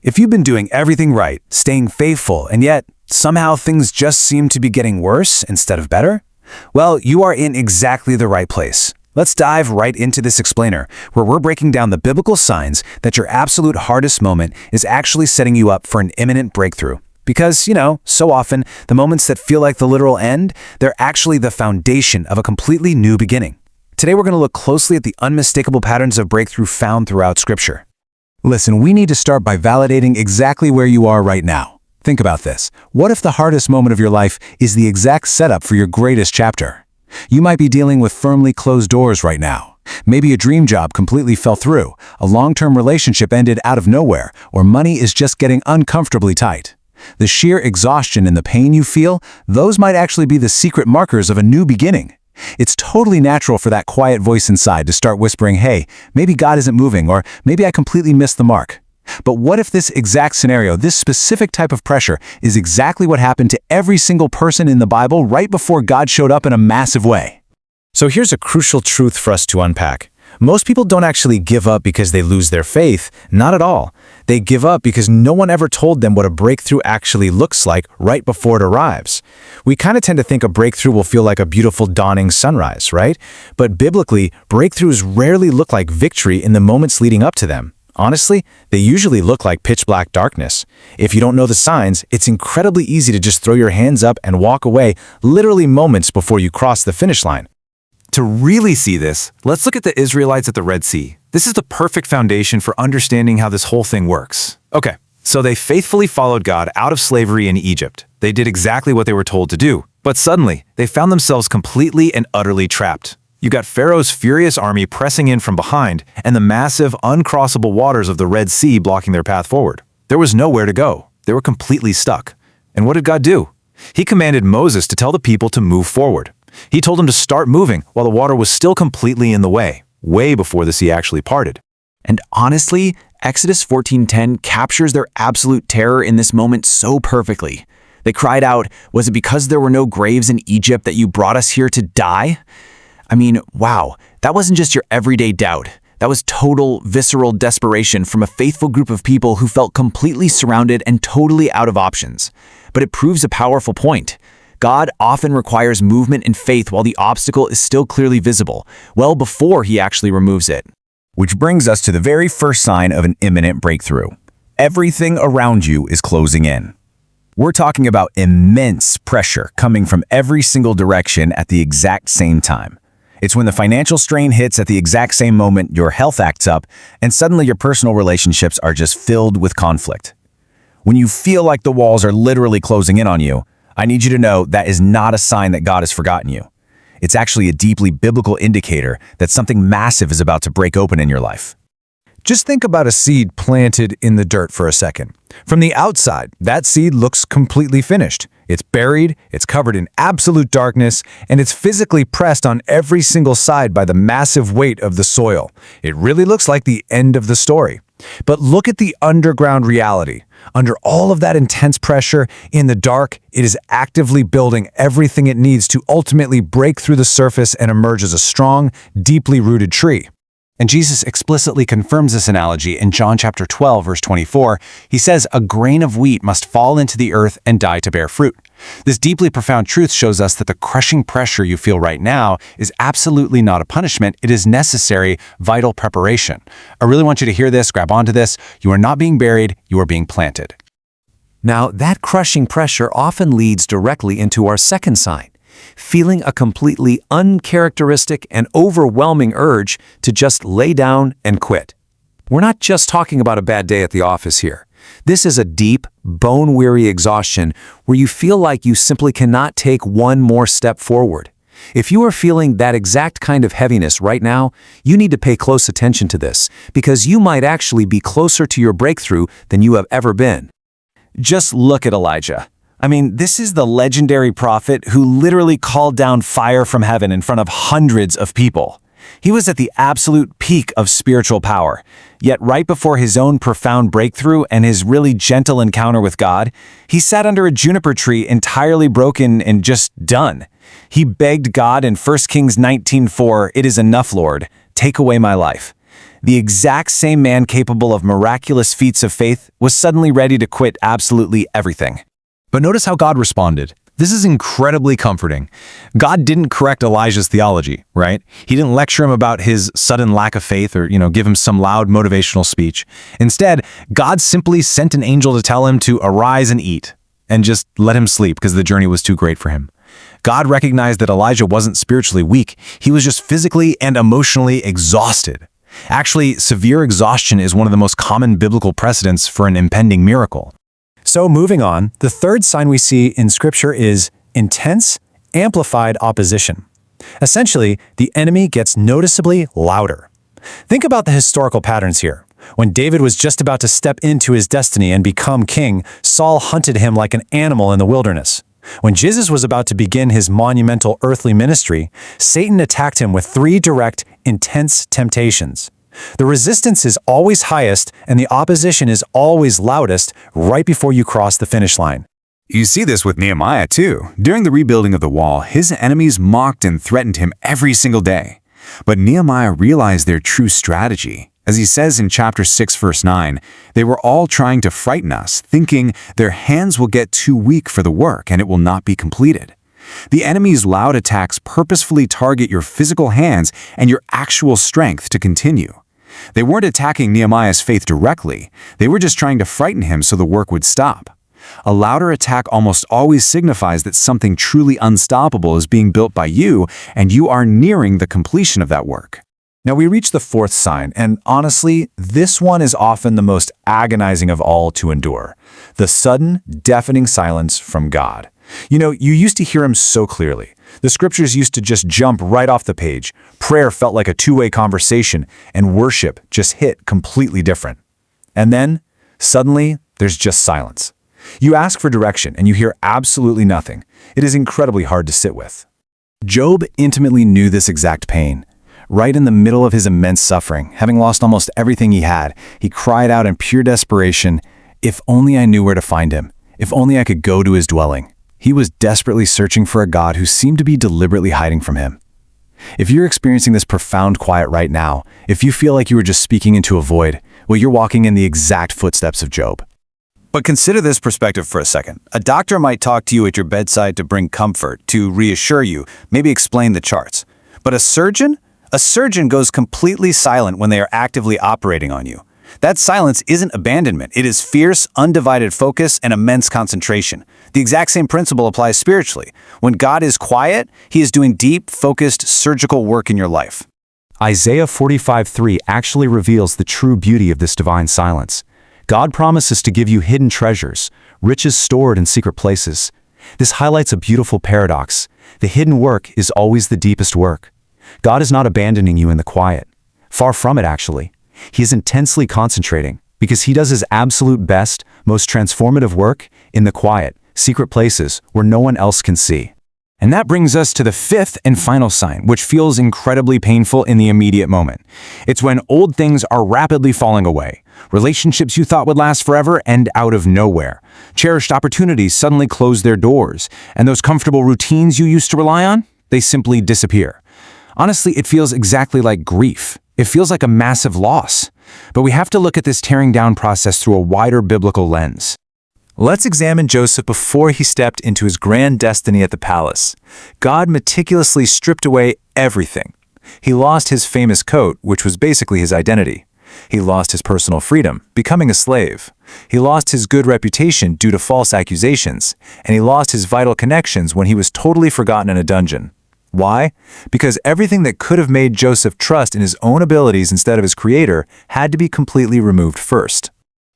If you've been doing everything right, staying faithful, and yet somehow things just seem to be getting worse instead of better, well, you are in exactly the right place. Let's dive right into this explainer, where we're breaking down the biblical signs that your absolute hardest moment is actually setting you up for an imminent breakthrough. Because, so often, the moments that feel like the literal end, they're actually the foundation of a completely new beginning. Today we're going to look closely at the unmistakable patterns of breakthrough found throughout Scripture. Listen, we need to start by validating exactly where you are right now. Think about this. What if the hardest moment of your life is the exact setup for your greatest chapter? You might be dealing with firmly closed doors right now. Maybe a dream job completely fell through, a long-term relationship ended out of nowhere, or money is just getting uncomfortably tight. The sheer exhaustion and the pain you feel, those might actually be the secret markers of a new beginning. It's totally natural for that quiet voice inside to start whispering, hey, maybe God isn't moving, or maybe I completely missed the mark. But what if this exact scenario, this specific type of pressure, is exactly what happened to every single person in the Bible right before God showed up in a massive way? So here's a crucial truth for us to unpack. Most people don't actually give up because they lose their faith. Not at all. They give up because no one ever told them what a breakthrough actually looks like right before it arrives. We kind of tend to think a breakthrough will feel like a beautiful dawning sunrise, right? But biblically, breakthroughs rarely look like victory in the moments leading up to them. Honestly, they usually look like pitch-black darkness. If you don't know the signs, it's incredibly easy to just throw your hands up and walk away literally moments before you cross the finish line. To really see this, let's look at the Israelites at the Red Sea. This is the perfect foundation for understanding how this whole thing works. Okay, so they faithfully followed God out of slavery in Egypt. They did exactly what they were told to do. But suddenly, they found themselves completely and utterly trapped. You got Pharaoh's furious army pressing in from behind, and the massive, uncrossable waters of the Red Sea blocking their path forward. There was nowhere to go. They were completely stuck. And what did God do? He commanded Moses to tell the people to move forward. He told them to start moving while the water was still completely in the way before the sea actually parted. And honestly, Exodus 14:10 captures their absolute terror in this moment so perfectly. They cried out, "Was it because there were no graves in Egypt that you brought us here to die?" I mean, wow, that wasn't just your everyday doubt. That was total, visceral desperation from a faithful group of people who felt completely surrounded and totally out of options. But it proves a powerful point. God often requires movement and faith while the obstacle is still clearly visible, well before he actually removes it. Which brings us to the very first sign of an imminent breakthrough. Everything around you is closing in. We're talking about immense pressure coming from every single direction at the exact same time. It's when the financial strain hits at the exact same moment your health acts up, and suddenly your personal relationships are just filled with conflict. When you feel like the walls are literally closing in on you, I need you to know that is not a sign that God has forgotten you. It's actually a deeply biblical indicator that something massive is about to break open in your life. Just think about a seed planted in the dirt for a second. From the outside, that seed looks completely finished. It's buried, it's covered in absolute darkness, and it's physically pressed on every single side by the massive weight of the soil. It really looks like the end of the story. But look at the underground reality. Under all of that intense pressure, in the dark, it is actively building everything it needs to ultimately break through the surface and emerge as a strong, deeply rooted tree. And Jesus explicitly confirms this analogy in John chapter 12, verse 24. He says, "A grain of wheat must fall into the earth and die to bear fruit." This deeply profound truth shows us that the crushing pressure you feel right now is absolutely not a punishment. It is necessary, vital preparation. I really want you to hear this, grab onto this. You are not being buried, you are being planted. Now, that crushing pressure often leads directly into our second sign, feeling a completely uncharacteristic and overwhelming urge to just lay down and quit. We're not just talking about a bad day at the office here. This is a deep, bone-weary exhaustion where you feel like you simply cannot take one more step forward. If you are feeling that exact kind of heaviness right now, you need to pay close attention to this, because you might actually be closer to your breakthrough than you have ever been. Just look at Elijah. I mean, this is the legendary prophet who literally called down fire from heaven in front of hundreds of people. He was at the absolute peak of spiritual power. Yet right before his own profound breakthrough and his really gentle encounter with God, he sat under a juniper tree entirely broken and just done. He begged God in 1 Kings 19:4, "It is enough, Lord. Take away my life." The exact same man capable of miraculous feats of faith was suddenly ready to quit absolutely everything. But notice how God responded. This is incredibly comforting. God didn't correct Elijah's theology, right? He didn't lecture him about his sudden lack of faith or, give him some loud motivational speech. Instead, God simply sent an angel to tell him to arise and eat, and just let him sleep because the journey was too great for him. God recognized that Elijah wasn't spiritually weak. He was just physically and emotionally exhausted. Actually, severe exhaustion is one of the most common biblical precedents for an impending miracle. So moving on, the third sign we see in Scripture is intense, amplified opposition. Essentially, the enemy gets noticeably louder. Think about the historical patterns here. When David was just about to step into his destiny and become king, Saul hunted him like an animal in the wilderness. When Jesus was about to begin his monumental earthly ministry, Satan attacked him with 3 direct, intense temptations. The resistance is always highest and the opposition is always loudest right before you cross the finish line. You see this with Nehemiah too. During the rebuilding of the wall, his enemies mocked and threatened him every single day. But Nehemiah realized their true strategy. As he says in chapter 6, verse 9, they were all trying to frighten us, thinking their hands will get too weak for the work and it will not be completed. The enemy's loud attacks purposefully target your physical hands and your actual strength to continue. They weren't attacking Nehemiah's faith directly. They were just trying to frighten him so the work would stop. A louder attack almost always signifies that something truly unstoppable is being built by you, and you are nearing the completion of that work. Now we reach the fourth sign, and honestly, this one is often the most agonizing of all to endure. The sudden, deafening silence from God. You used to hear him so clearly. The scriptures used to just jump right off the page. Prayer felt like a two-way conversation, and worship just hit completely different. And then, suddenly, there's just silence. You ask for direction, and you hear absolutely nothing. It is incredibly hard to sit with. Job intimately knew this exact pain. Right in the middle of his immense suffering, having lost almost everything he had, he cried out in pure desperation, "If only I knew where to find him. If only I could go to his dwelling." He was desperately searching for a God who seemed to be deliberately hiding from him. If you're experiencing this profound quiet right now, if you feel like you were just speaking into a void, well, you're walking in the exact footsteps of Job. But consider this perspective for a second. A doctor might talk to you at your bedside to bring comfort, to reassure you, maybe explain the charts. But a surgeon? A surgeon goes completely silent when they are actively operating on you. That silence isn't abandonment. It is fierce, undivided focus and immense concentration. The exact same principle applies spiritually. When God is quiet, he is doing deep, focused, surgical work in your life. Isaiah 45:3 actually reveals the true beauty of this divine silence. God promises to give you hidden treasures, riches stored in secret places. This highlights a beautiful paradox. The hidden work is always the deepest work. God is not abandoning you in the quiet. Far from it, actually. He is intensely concentrating because he does his absolute best, most transformative work in the quiet, secret places where no one else can see. And that brings us to the fifth and final sign, which feels incredibly painful in the immediate moment. It's when old things are rapidly falling away. Relationships you thought would last forever end out of nowhere. Cherished opportunities suddenly close their doors, and those comfortable routines you used to rely on, they simply disappear. Honestly, it feels exactly like grief. It feels like a massive loss. But we have to look at this tearing down process through a wider biblical lens. Let's examine Joseph before he stepped into his grand destiny at the palace. God meticulously stripped away everything. He lost his famous coat, which was basically his identity. He lost his personal freedom, becoming a slave. He lost his good reputation due to false accusations, and he lost his vital connections when he was totally forgotten in a dungeon. Why? Because everything that could have made Joseph trust in his own abilities instead of his creator had to be completely removed first.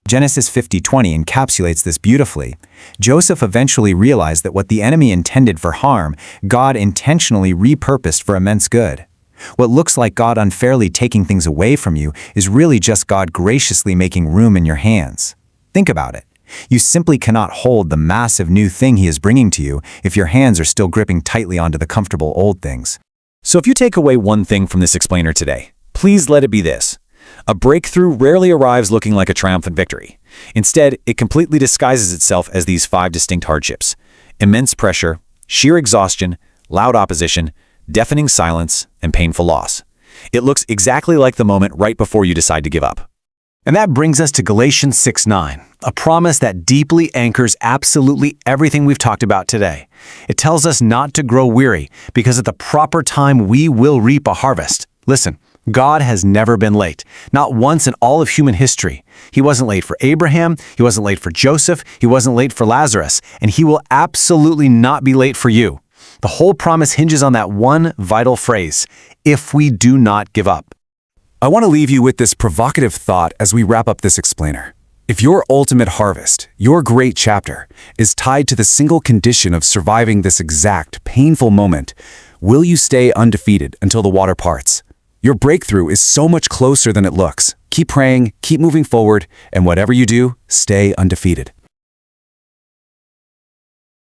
Genesis 50:20 encapsulates this beautifully. Joseph eventually realized that what the enemy intended for harm, God intentionally repurposed for immense good. What looks like God unfairly taking things away from you is really just God graciously making room in your hands. Think about it. You simply cannot hold the massive new thing he is bringing to you if your hands are still gripping tightly onto the comfortable old things. So if you take away one thing from this explainer today, please let it be this. A breakthrough rarely arrives looking like a triumphant victory. Instead, it completely disguises itself as these 5 distinct hardships: immense pressure, sheer exhaustion, loud opposition, deafening silence, and painful loss. It looks exactly like the moment right before you decide to give up. And that brings us to Galatians 6:9, a promise that deeply anchors absolutely everything we've talked about today. It tells us not to grow weary, because at the proper time we will reap a harvest. Listen, God has never been late, not once in all of human history. He wasn't late for Abraham, he wasn't late for Joseph, he wasn't late for Lazarus, and he will absolutely not be late for you. The whole promise hinges on that one vital phrase, if we do not give up. I want to leave you with this provocative thought as we wrap up this explainer. If your ultimate harvest, your great chapter, is tied to the single condition of surviving this exact painful moment, will you stay undefeated until the water parts? Your breakthrough is so much closer than it looks. Keep praying, keep moving forward, and whatever you do, stay undefeated.